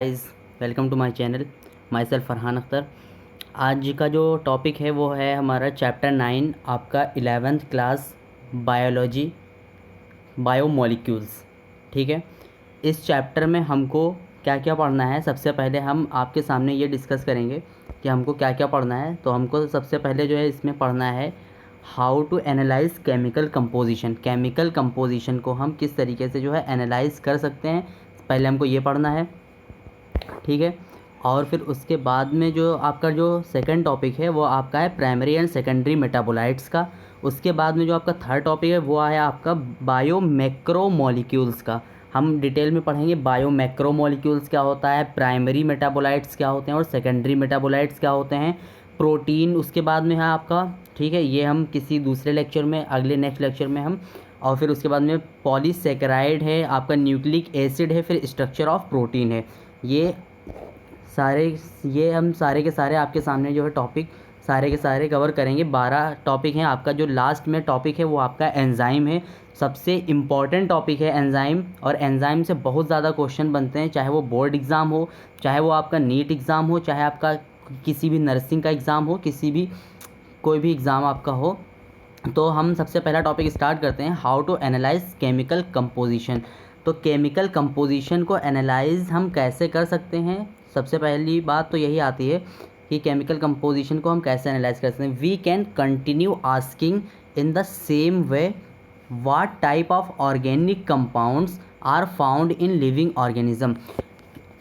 Guys, welcome to my channel. Myself Farhan Akhtar. आज का जो टॉपिक है वो है हमारा चैप्टर 9, आपका 11th क्लास बायोलॉजी, बायोमोलिक्यूल्स। ठीक है। इस चैप्टर में हमको क्या क्या पढ़ना है, सबसे पहले हम आपके सामने ये डिस्कस करेंगे कि हमको क्या क्या पढ़ना है। तो हमको सबसे पहले जो है इसमें पढ़ना है how to analyse chemical composition. Chemical composition को हम किस तरीके से जो है एनालाइज कर सकते हैं, पहले हमको ये पढ़ना है। ठीक है। और फिर उसके बाद में जो आपका जो सेकंड टॉपिक है वो आपका है प्राइमरी एंड सेकेंडरी मेटाबोलाइट्स का। उसके बाद में जो आपका थर्ड टॉपिक है वो है आपका बायो मैक्रोमोलिक्यूल्स का। हम डिटेल में पढ़ेंगे बायो मैक्रोमोलिक्यूल्स क्या होता है, प्राइमरी मेटाबोलाइट्स क्या होते हैं और सेकेंडरी मेटाबोलाइट्स क्या होते हैं, प्रोटीन उसके बाद में है आपका। ठीक है, ये हम किसी दूसरे लेक्चर में, अगले नेक्स्ट लेक्चर में हम। और फिर उसके बाद में पॉलीसेकेराइड है आपका, न्यूक्लिक एसिड है, फिर स्ट्रक्चर ऑफ प्रोटीन है। ये सारे ये हम सारे के सारे आपके सामने जो है टॉपिक सारे के सारे कवर करेंगे। 12 टॉपिक हैं। आपका जो लास्ट में टॉपिक है वो आपका एंजाइम है। सबसे इम्पॉर्टेंट टॉपिक है एंजाइम, और एंजाइम से बहुत ज़्यादा क्वेश्चन बनते हैं, चाहे वो बोर्ड एग्ज़ाम हो, चाहे वो आपका नीट एग्ज़ाम हो, चाहे आपका किसी भी नर्सिंग का एग्ज़ाम हो, किसी भी कोई भी एग्ज़ाम आपका हो। तो हम सबसे पहला टॉपिक स्टार्ट करते हैं, how to analyse chemical composition. तो केमिकल कंपोजिशन को एनालाइज हम कैसे कर सकते हैं, सबसे पहली बात तो यही आती है कि केमिकल कंपोजिशन को हम कैसे एनालाइज कर सकते हैं। We can continue asking in the same way what type of organic compounds are found in living organism.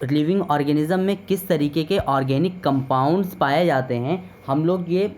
Living organism में किस तरीके के ऑर्गेनिक कंपाउंड्स पाए जाते हैं, हम लोग ये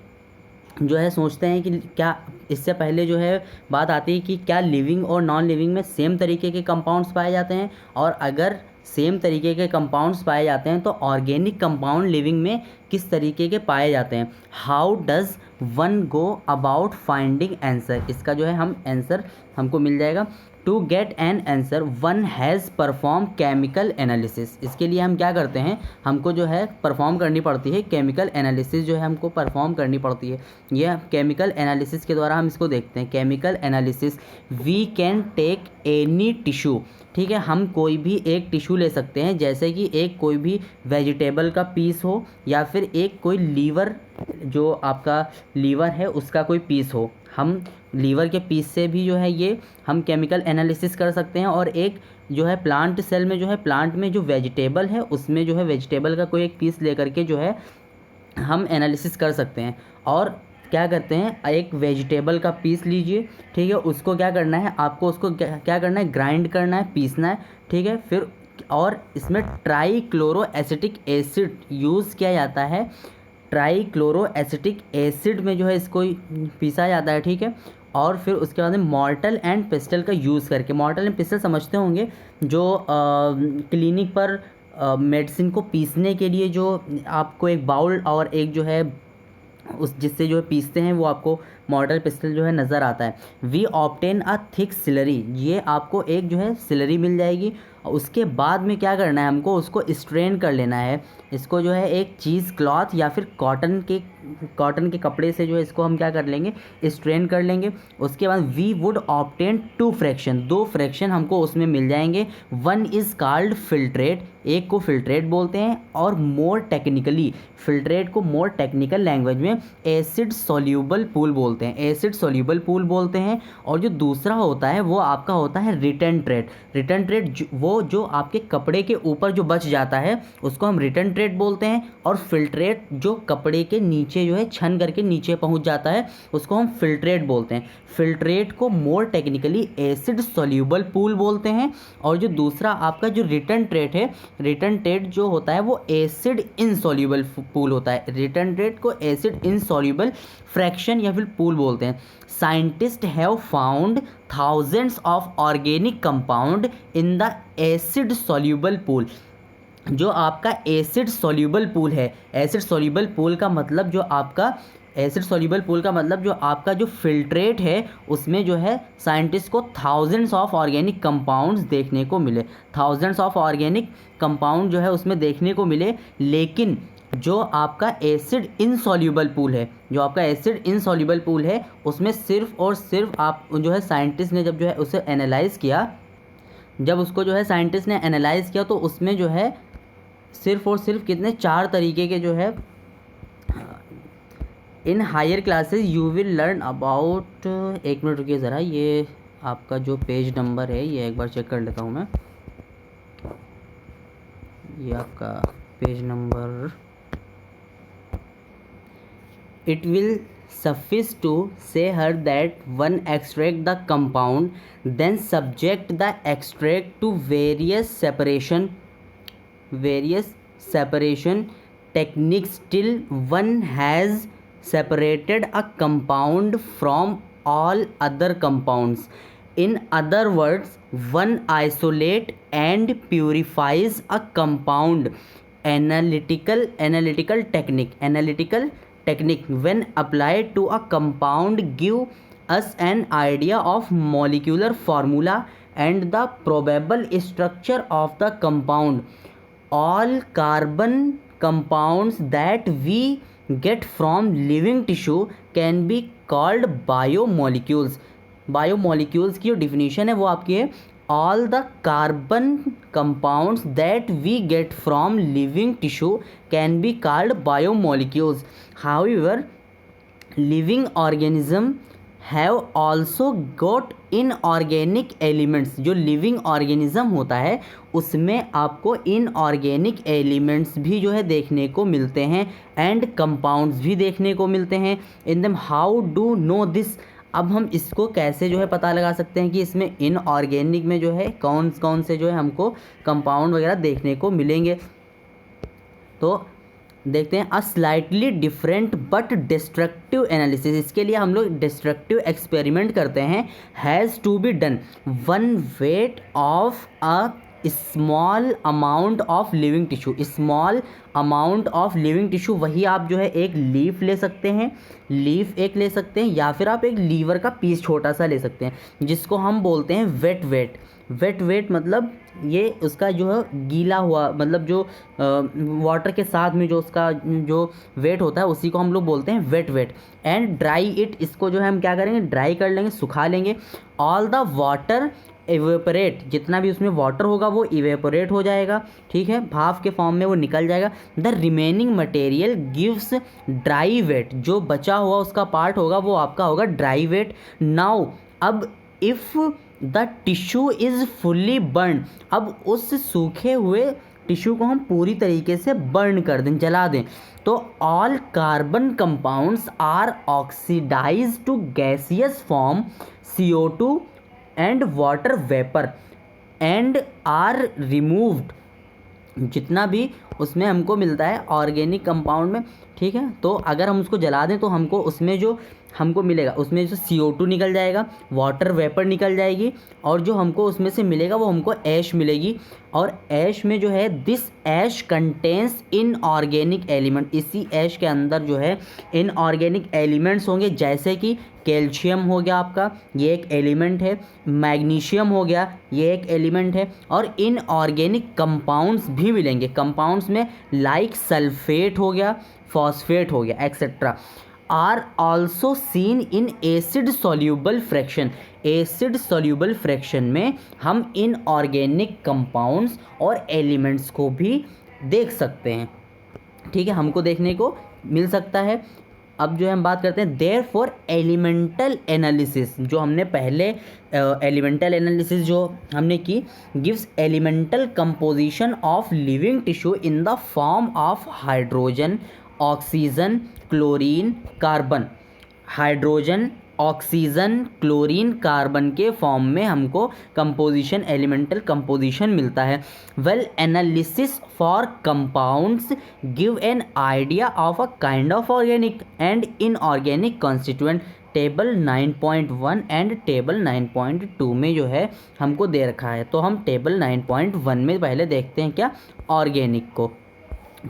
जो है सोचते हैं कि क्या इससे पहले जो है बात आती है कि क्या लिविंग और नॉन लिविंग में सेम तरीके के कंपाउंड्स पाए जाते हैं, और अगर सेम तरीके के कंपाउंड्स पाए जाते हैं तो ऑर्गेनिक कंपाउंड लिविंग में किस तरीके के पाए जाते हैं। How does one go about finding answer, इसका जो है हम आंसर हमको मिल जाएगा। To get an answer one has perform chemical analysis. इसके लिए हम क्या करते हैं, हमको जो है परफॉर्म करनी पड़ती है केमिकल एनालिसिस, जो है हमको परफॉर्म करनी पड़ती है। यह केमिकल एनालिसिस के द्वारा हम इसको देखते हैं। Chemical analysis, we can take any tissue. ठीक है, हम कोई भी एक टिश्यू ले सकते हैं, जैसे कि एक कोई भी वेजिटेबल का पीस हो, या फिर एक कोई लीवर, जो आपका लीवर है उसका कोई पीस हो। हम लीवर के पीस से भी जो है ये हम केमिकल एनालिसिस कर सकते हैं। और एक जो है प्लांट सेल में, जो है प्लांट में जो वेजिटेबल है उसमें जो है वेजिटेबल का कोई एक पीस लेकर के जो है हम एनालिसिस कर सकते हैं। और क्या करते हैं, एक वेजिटेबल का पीस लीजिए, ठीक है, उसको क्या करना है आपको, उसको क्या करना है, ग्राइंड करना है, पीसना है। ठीक है, फिर और इसमें ट्राईक्लोरो एसिटिक एसिड यूज़ किया जाता है। ट्राईक्लोरो एसिटिक एसिड में जो है इसको पीसा जाता है। ठीक है, और फिर उसके बाद में मॉर्टल एंड पेस्टल का यूज़ करके, मॉर्टल एंड पेस्टल समझते होंगे, जो क्लिनिक पर मेडिसिन को पीसने के लिए जो आपको एक बाउल और एक जो है उस जिससे जो है पीसते हैं वो आपको मॉर्टल पेस्टल जो है नज़र आता है। We obtain a thick slurry, ये आपको एक जो है सिलरी मिल जाएगी। और उसके बाद में क्या करना है, हमको उसको स्ट्रेन कर लेना है। इसको जो है एक चीज़ क्लॉथ या फिर कॉटन के कपड़े से जो है इसको हम क्या कर लेंगे, स्ट्रेन कर लेंगे। उसके बाद we would obtain 2 fraction, 2 fraction हमको उसमें मिल जाएंगे। वन इज़ कॉल्ड फिल्ट्रेट, एक को फिल्ट्रेट बोलते हैं, और मोर टेक्निकली, फिल्ट्रेट को मोर टेक्निकल लैंग्वेज में एसिड सोल्यूबल पूल बोलते हैं, एसिड सोल्यूबल पूल बोलते हैं। और जो दूसरा होता है वो आपका होता है रिटर्न ट्रेट। रिटर्न ट्रेट वो जो आपके कपड़े के ऊपर जो बच जाता है उसको हम रिटर्न ट्रेट बोलते हैं। और फिल्ट्रेट जो कपड़े के नीचे जो है छन करके नीचे पहुंच जाता है उसको हम फिल्ट्रेट बोलते हैं। फिल्ट्रेट को मोर टेक्निकली एसिड सोल्यूबल पूल बोलते हैं। और जो दूसरा आपका जो रिटर्न ट्रेट है, रिटर्न ट्रेट जो होता है वो एसिड इनसोल्यूबल पूल होता है। रिटर्न ट्रेट को एसिड इनसोल्यूबल फ्रैक्शन या फिर पूल बोलते हैं। Scientist have found thousands of organic compound in the acid soluble pool. जो आपका एसिड सोल्यूबल पूल है, एसिड सोल्यूबल पूल का मतलब जो आपका एसिड सोल्यूबल पूल का मतलब जो आपका जो फिल्ट्रेट है उसमें जो है साइंटिस्ट को थाउजेंड्स ऑफ ऑर्गेनिक कंपाउंड्स देखने को मिले। थाउजेंड्स ऑफ ऑर्गेनिक कंपाउंड जो है उसमें देखने को मिले। लेकिन जो आपका एसिड इनसॉल्यूबल पूल है, जो आपका एसिड इनसॉल्यूबल पूल है उसमें सिर्फ और सिर्फ आप जो है साइंटिस्ट ने जब जो है उसे एनालाइज़ किया, जब उसको जो है साइंटिस्ट ने एनालाइज़ किया तो उसमें जो है सिर्फ और सिर्फ कितने 4 तरीके के जो है in higher classes you will learn about. एक मिनट रुकिए ज़रा, ये आपका जो पेज नंबर है ये एक बार चेक कर लेता हूँ मैं। ये आपका page number, it will suffice to say her that one extract the compound, then subject the extract to various separation techniques till one has separated a compound from all other compounds. In other words, one isolate and purifies a compound. Analytical technique when applied to a compound give us an idea of molecular formula and the probable structure of the compound. All carbon compounds that we get from living tissue can be called biomolecules. Biomolecules की जो definition है वो आपकी है, all the carbon compounds that we get from living tissue can be called biomolecules. However, living organism have also got inorganic elements. जो living organism होता है उसमें आपको इनऑर्गेनिक एलिमेंट्स भी जो है देखने को मिलते हैं एंड कंपाउंड्स भी देखने को मिलते हैं in them. How do know this? अब हम इसको कैसे जो है पता लगा सकते हैं कि इसमें इनऑर्गेनिक में जो है कौन कौन से जो है हमको कंपाउंड वगैरह देखने को मिलेंगे. तो देखते हैं a slightly different but destructive analysis. इसके लिए हम लोग डिस्ट्रक्टिव एक्सपेरिमेंट करते हैं. Has to be done 1 weight of a small amount of living tissue. Small amount of living tissue वही आप जो है एक लीफ ले सकते हैं, लीफ एक ले सकते हैं, या फिर आप एक लीवर का पीस छोटा सा ले सकते हैं जिसको हम बोलते हैं वेट वेट. वेट वेट मतलब ये उसका जो है गीला हुआ, मतलब जो वाटर के साथ में जो उसका जो वेट होता है उसी को हम लोग बोलते हैं wet weight. And dry it, इसको जो है हम क्या करेंगे ड्राई कर लेंगे, सुखा लेंगे. ऑल द वाटर इवेपोरेट, जितना भी उसमें वाटर होगा वो इवेपोरेट हो जाएगा, ठीक है, भाप के फॉर्म में वो निकल जाएगा. The remaining material gives dry weight. जो बचा हुआ उसका पार्ट होगा वो आपका होगा ड्राई वेट. नाउ अब if the tissue is fully burn, अब उस सूखे हुए टिश्यू को हम पूरी तरीके से बर्न कर दें, जला दें, तो all carbon compounds are oxidised to gaseous form CO2 and water vapour and are removed. जितना भी उसमें हमको मिलता है ऑर्गेनिक कंपाउंड में, ठीक है, तो अगर हम उसको जला दें तो हमको उसमें जो हमको मिलेगा उसमें जो CO2 निकल जाएगा, वाटर वेपर निकल जाएगी, और जो हमको उसमें से मिलेगा वो हमको ऐश मिलेगी. और ऐश में जो है this ash contains inorganic element. इसी ऐश के अंदर जो है इनऑर्गेनिक एलिमेंट्स होंगे, जैसे कि कैल्शियम हो गया आपका, ये एक एलिमेंट है, मैग्नीशियम हो गया, ये एक एलिमेंट है, और इनऑर्गेनिक कंपाउंड्स भी मिलेंगे. कंपाउंड्स में लाइक सल्फेट हो गया, फॉस्फेट हो गया, etcetera. Are also seen in acid soluble fraction. Acid soluble fraction में हम इनऑर्गेनिक कंपाउंड्स और एलिमेंट्स को भी देख सकते हैं, ठीक है, हमको देखने को मिल सकता है. अब जो है हम बात करते हैं देयर फॉर एलिमेंटल एनालिसिस. जो हमने पहले एलिमेंटल एनालिसिस जो हमने की, gives elemental composition of living tissue in the form of hydrogen, oxygen, chlorine, carbon. Hydrogen, oxygen, chlorine, carbon के फॉर्म में हमको कंपोजिशन, एलिमेंटल कंपोजिशन मिलता है. Well analysis for compounds give an idea of a kind of organic and inorganic constituent. Table 9.1 and table 9.2 में जो है हमको दे रखा है. तो हम टेबल 9.1 में पहले देखते हैं क्या, ऑर्गेनिक को.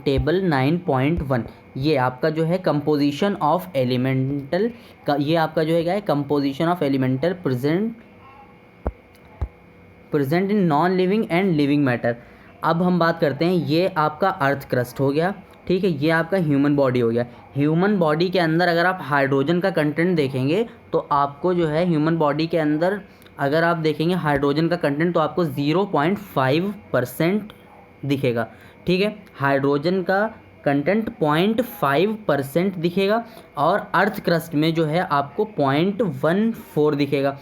टेबल 9.1 ये आपका जो है कंपोजिशन ऑफ एलिमेंटल का, ये आपका जो है क्या है composition of elemental present in non living and living matter. अब हम बात करते हैं, ये आपका अर्थ क्रस्ट हो गया, ठीक है, ये आपका ह्यूमन बॉडी हो गया. ह्यूमन बॉडी के अंदर अगर आप हाइड्रोजन का कंटेंट देखेंगे तो आपको जो है ह्यूमन बॉडी के अंदर अगर आप देखेंगे हाइड्रोजन का कंटेंट तो आपको 0.5% दिखेगा, ठीक है। हाइड्रोजन का कंटेंट 0.5% दिखेगा और अर्थ क्रस्ट में जो है आपको 0.14 दिखेगा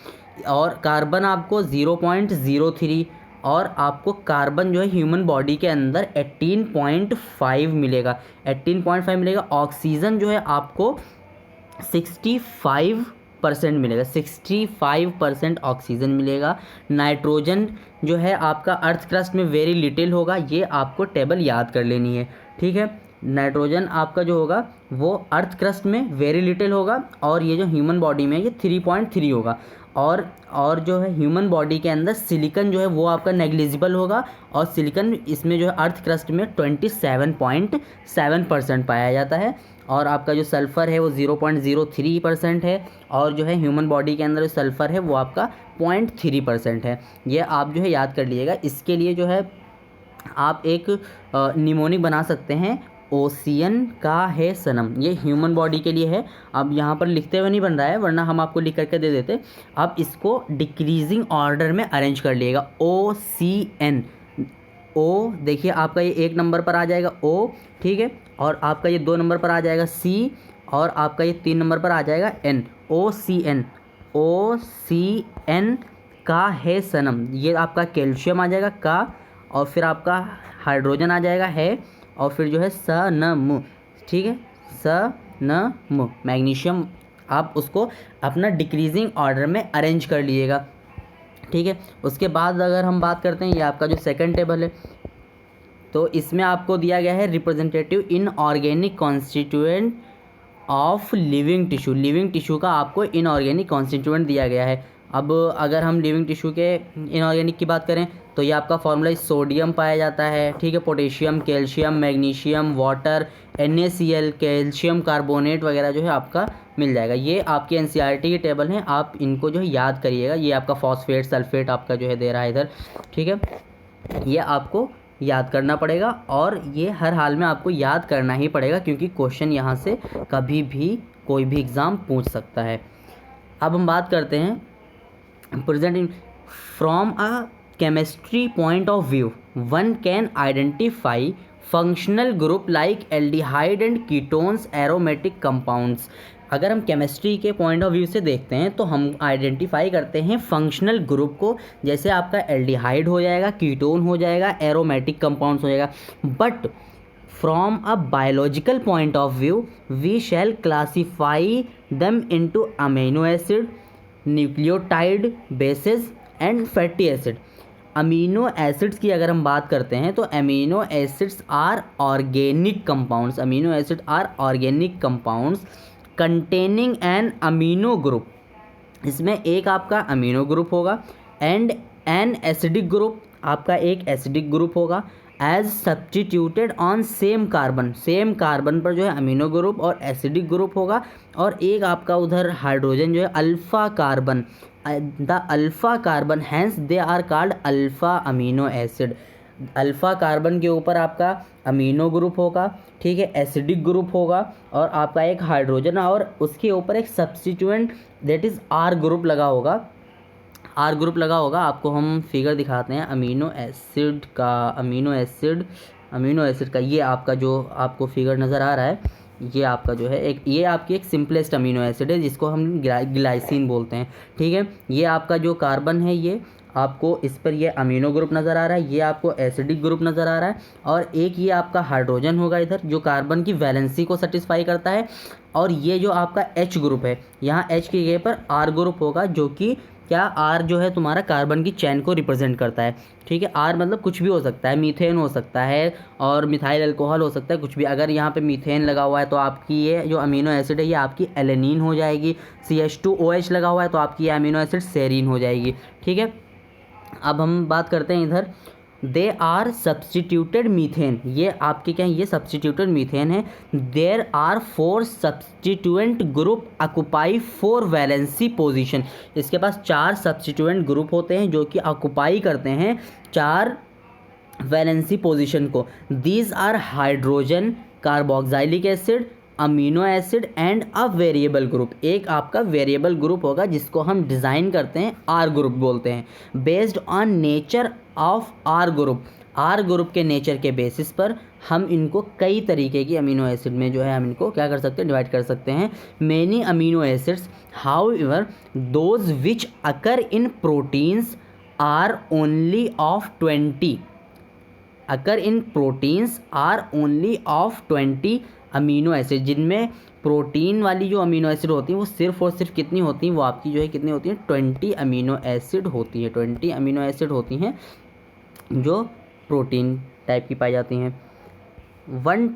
और कार्बन आपको 0.03 और आपको कार्बन जो है ह्यूमन बॉडी के अंदर 18.5 मिलेगा, 18.5 मिलेगा। ऑक्सीजन जो है आपको 65% मिलेगा, 65% ऑक्सीजन मिलेगा। नाइट्रोजन जो है आपका अर्थ क्रस्ट में वेरी लिटिल होगा, ये आपको टेबल याद कर लेनी है, ठीक है। नाइट्रोजन आपका जो होगा वो अर्थ क्रस्ट में वेरी लिटिल होगा और ये जो ह्यूमन बॉडी में ये 3.3 होगा और जो है ह्यूमन बॉडी के अंदर सिलिकन जो है वो आपका नेग्लिजिबल होगा और सिलिकन इसमें जो है अर्थ क्रस्ट में 27.7% पाया जाता है और आपका जो सल्फ़र है वो 0.03% है और जो है ह्यूमन बॉडी के अंदर जो सल्फ़र है वो आपका 0.3% है। ये आप जो है याद कर लीजिएगा। इसके लिए जो है आप एक निमोनिक बना सकते हैं, ओशियन का है सनम, ये ह्यूमन बॉडी के लिए है। अब यहाँ पर लिखते हुए नहीं बन रहा है वरना हम आपको लिख करके दे देते। अब इसको डिक्रीजिंग ऑर्डर में अरेंज कर लिएगा, OCN। ओ देखिए आपका ये 1 नंबर पर आ जाएगा O, ठीक है, और आपका ये 2 नंबर पर आ जाएगा C और आपका ये 3 नंबर पर आ जाएगा N, OCN। OCN का है सनम, ये आपका कैल्शियम आ जाएगा का और फिर आपका हाइड्रोजन आ जाएगा है और फिर जो है सनम, ठीक है, सनम मैग्नीशियम। आप उसको अपना डिक्रीजिंग ऑर्डर में अरेंज कर लीजिएगा, ठीक है। उसके बाद अगर हम बात करते हैं, ये आपका जो सेकंड टेबल है तो इसमें आपको दिया गया है representative inorganic constituent of living tissue. Living tissue का आपको इनऑर्गेनिक कॉन्स्टिट्यूएंट दिया गया है। अब अगर हम लिविंग टिश्यू के इनऑर्गेनिक की बात करें तो ये आपका फॉर्मूला सोडियम पाया जाता है, ठीक है, potassium, calcium, magnesium, water, NaCl, calcium carbonate वगैरह जो है आपका मिल जाएगा। ये आपकी NCERT की टेबल हैं, आप इनको जो है याद करिएगा। ये आपका फॉस्फेट सल्फेट आपका जो है दे रहा है इधर, ठीक है, ये आपको याद करना पड़ेगा और ये हर हाल में आपको याद करना ही पड़ेगा क्योंकि क्वेश्चन यहाँ से कभी भी कोई भी एग्ज़ाम पूछ सकता है। अब हम बात करते हैं present in from a chemistry point of view one can identify functional group like aldehyde and ketones aromatic compounds. अगर हम केमिस्ट्री के पॉइंट ऑफ व्यू से देखते हैं तो हम आइडेंटिफाई करते हैं फंक्शनल ग्रुप को, जैसे आपका एल्डिहाइड हो जाएगा, कीटोन हो जाएगा, एरोमेटिक कंपाउंड्स हो जाएगा। But from a biological point of view we shall classify them into amino acid, nucleotide, bases and fatty acid. Amino acids की अगर हम बात करते हैं तो amino acids are organic compounds, amino acid are organic compounds containing an amino group. इसमें एक आपका अमीनो ग्रुप होगा एंड एन एसिडिक ग्रुप, आपका एक एसिडिक ग्रुप होगा as substituted on same carbon, same carbon पर जो है अमीनो ग्रुप और एसिडिक ग्रुप होगा और एक आपका उधर हाइड्रोजन जो है alpha carbon, the alpha carbon, hence they are called alpha amino acid. Alpha carbon के ऊपर आपका अमीनो ग्रुप होगा, ठीक है, एसिडिक ग्रुप होगा और आपका एक हाइड्रोजन और उसके ऊपर एक substituent that is R group लगा होगा, आर ग्रुप लगा होगा। आपको हम फिगर दिखाते हैं अमीनो एसिड का, अमीनो एसिड का ये आपका जो आपको फिगर नज़र आ रहा है, ये आपका जो है एक, ये आपकी एक सिंपलेस्ट अमीनो एसिड है जिसको हम ग्लाइसिन बोलते हैं, ठीक है। ये आपका जो कार्बन है ये आपको इस पर ये अमीनो ग्रुप नज़र आ रहा है, ये आपको एसिडिक ग्रुप नज़र आ रहा है और एक ये आपका हाइड्रोजन होगा इधर जो कार्बन की वैलेंसी को सेटिस्फाई करता है और ये जो आपका H ग्रुप है, यहाँ H की जगह पर R ग्रुप होगा जो कि क्या, R जो है तुम्हारा कार्बन की चैन को रिप्रेजेंट करता है, ठीक है। R मतलब कुछ भी हो सकता है, मीथेन हो सकता है और मिथाइल अल्कोहल हो सकता है, कुछ भी। अगर यहाँ पे मीथेन लगा हुआ है तो आपकी ये जो अमीनो एसिड है ये आपकी एलेनिन हो जाएगी, CH2OH लगा हुआ है तो आपकी ये अमीनो एसिड सेरीन हो जाएगी, ठीक है। अब हम बात करते हैं इधर, दे आर सब्स्टिट्यूटेड मीथेन, ये आपके क्या है, ये सब्स्टिट्यूटेड मीथेन है। There are 4 substituent group occupy 4 valency position, इसके पास 4 सब्स्टिट्यूएंट ग्रुप होते हैं जो कि ऑक्युपाई करते हैं 4 वैलेंसी पोजीशन को। These are hydrogen, carboxylic acid, amino acid and a variable group. एक आपका वेरिएबल ग्रुप होगा जिसको हम डिज़ाइन करते हैं आर ग्रुप बोलते हैं। Based on nature of R group, R group के नेचर के बेसिस पर हम इनको कई तरीके की अमीनो एसिड में जो है हम इनको क्या कर सकते हैं, डिवाइड कर सकते हैं। Many amino acids however those which occur in proteins are only of 20 occur in proteins are only of 20 amino acid, जिनमें प्रोटीन वाली जो अमीनो एसिड होती हैं वो सिर्फ और सिर्फ कितनी होती हैं, वो आपकी जो है कितनी होती हैं, 20 अमीनो एसिड होती है, 20 अमीनो एसिड होती हैं जो प्रोटीन टाइप की पाई जाती हैं। One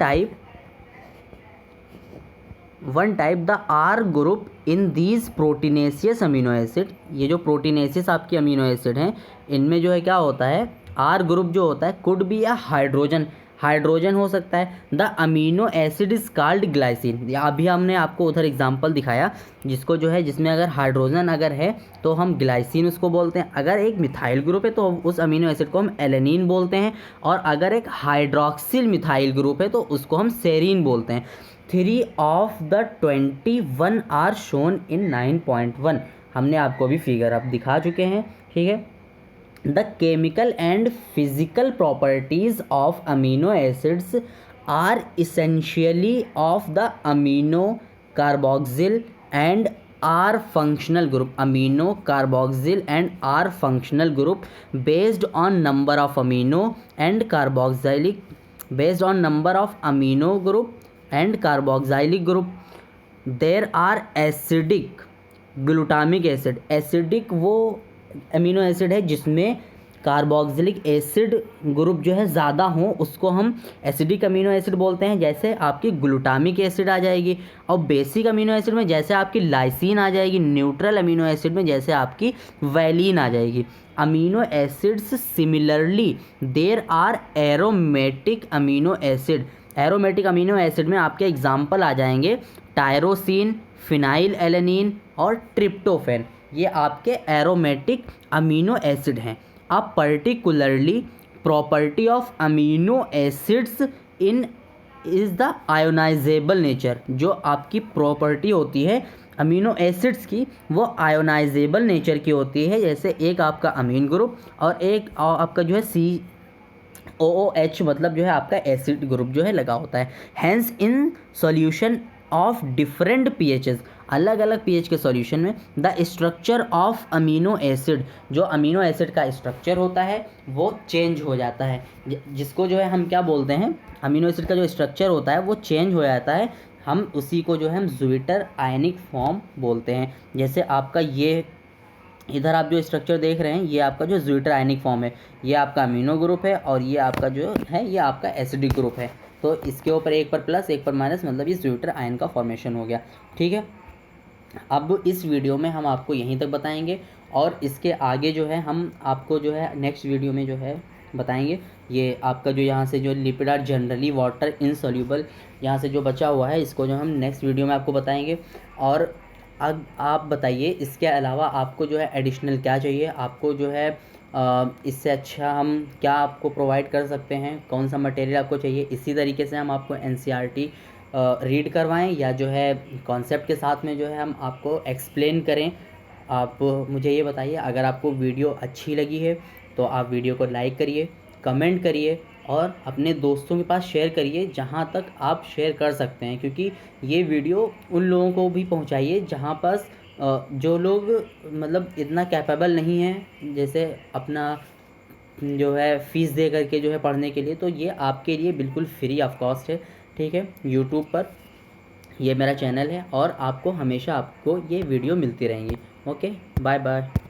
type the R group in these proteinaceous amino acid, ये जो प्रोटीनेशियस आपकी अमीनो एसिड हैं इनमें जो है क्या होता है, आर ग्रुप जो होता है कुड बी अ हाइड्रोजन हो सकता है। The amino acid is called glycine, अभी हमने आपको उधर एग्जांपल दिखाया जिसको जो है जिसमें अगर हाइड्रोजन अगर है तो हम ग्लाइसिन उसको बोलते हैं। अगर एक मिथाइल ग्रुप है तो उस अमीनो एसिड को हम एलेनिन बोलते हैं, और अगर एक हाइड्रोक्सिल मिथाइल ग्रुप है तो उसको हम सेरीन बोलते हैं। 3 of the 21 are shown in 9.1, हमने आपको भी फिगर अब दिखा चुके हैं, ठीक है। The chemical and physical properties of amino acids are essentially of the amino carboxyl and R functional group, amino carboxyl and R functional group based on number of amino and carboxylic, based on number of amino group and carboxylic group. There are acidic glutamic acid, acidic वो amino acid है जिसमें carboxylic acid group जो है ज़्यादा हो, उसको हम acidic amino acid बोलते हैं। जैसे आपकी ग्लूटामिक एसिड आ जाएगी, और बेसिक अमीनो एसिड में जैसे आपकी लाइसिन आ जाएगी, न्यूट्रल अमीनो एसिड में जैसे आपकी वैलिन आ जाएगी। Amino acids similarly there are aromatic amino acid, aromatic amino acid में आपके एग्जाम्पल आ जाएंगे टायरोसिन, फिनाइल एलेनिन और ट्रिप्टोफैन, ये आपके एरोमेटिक अमीनो एसिड हैं। अब particularly property of amino acids in is the ionizable nature, जो आपकी प्रॉपर्टी होती है अमीनो एसिड्स की वो आयोनाइजेबल नेचर की होती है। जैसे एक आपका अमीन ग्रुप और एक आपका जो है COOH, मतलब जो है आपका एसिड ग्रुप जो है लगा होता है। Hence in solution of different pHs, अलग अलग pH के सॉल्यूशन में the structure of amino acid, जो अमीनो एसिड का स्ट्रक्चर होता है वो चेंज हो जाता है, जिसको जो है हम क्या बोलते हैं, अमीनो एसिड का जो स्ट्रक्चर होता है वो चेंज हो जाता है, हम उसी को जो है हम ज़्विटर आयनिक फॉर्म बोलते हैं। जैसे आपका ये इधर आप जो स्ट्रक्चर देख रहे हैं ये आपका जो ज़्विटर आयनिक फॉर्म है, ये आपका अमीनो ग्रुप है, और ये आपका जो है ये आपका एसिडिक ग्रुप है। तो इसके ऊपर एक पर प्लस एक पर माइनस, मतलब ये ज़्विटर आयन का फॉर्मेशन हो गया, ठीक है। अब इस वीडियो में हम आपको यहीं तक बताएंगे, और इसके आगे जो है हम आपको जो है नेक्स्ट वीडियो में जो है बताएंगे। ये आपका जो यहाँ से जो lipid are generally water insoluble यहाँ से जो बचा हुआ है इसको जो हम नेक्स्ट वीडियो में आपको बताएंगे। और अब आप बताइए इसके अलावा आपको जो है एडिशनल क्या चाहिए, आपको जो है इससे अच्छा हम क्या आपको प्रोवाइड कर सकते हैं, कौन सा मटेरियल आपको चाहिए। इसी तरीके से हम आपको NCERT रीड करवाएं, या जो है कॉन्सेप्ट के साथ में जो है हम आपको एक्सप्लेन करें। आप मुझे ये बताइए, अगर आपको वीडियो अच्छी लगी है तो आप वीडियो को लाइक करिए, कमेंट करिए और अपने दोस्तों के पास शेयर करिए जहाँ तक आप शेयर कर सकते हैं, क्योंकि ये वीडियो उन लोगों को भी पहुँचाइए जहाँ पास जो लोग मतलब इतना कैपेबल नहीं है, जैसे अपना जो है फ़ीस दे करके जो है पढ़ने के लिए, तो ये आपके लिए बिल्कुल फ्री ऑफ कॉस्ट है, ठीक है। यूट्यूब पर ये मेरा चैनल है और आपको हमेशा आपको ये वीडियो मिलती रहेंगी। Okay, bye bye.